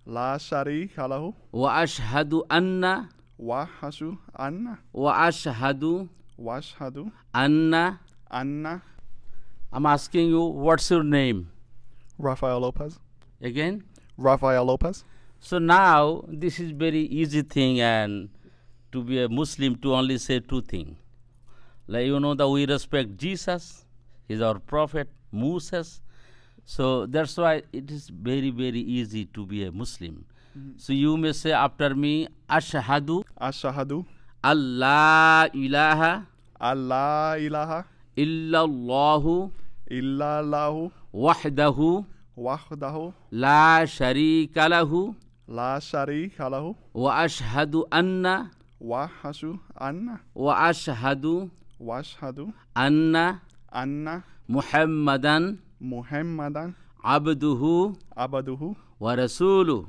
لا شريك له وأشهد أن وأشهد أن أن I'm asking you, what's your name? Rafael Lopez. Again? Rafael Lopez. So now, this is very easy thing, and to be a Muslim to only say two things. Like, that we respect Jesus, he's our prophet, Moses. So that's why it is very, very easy to be a Muslim. So you may say after me, Ashhadu أشهد Allah ilaha أن لا إله illallahu إلا الله wahdahu وحده la sharika lahu لا شريك له wa ashhadu anna وأشهد anna أن Muhammadan محمدا abduhu عبده wa rasuluh.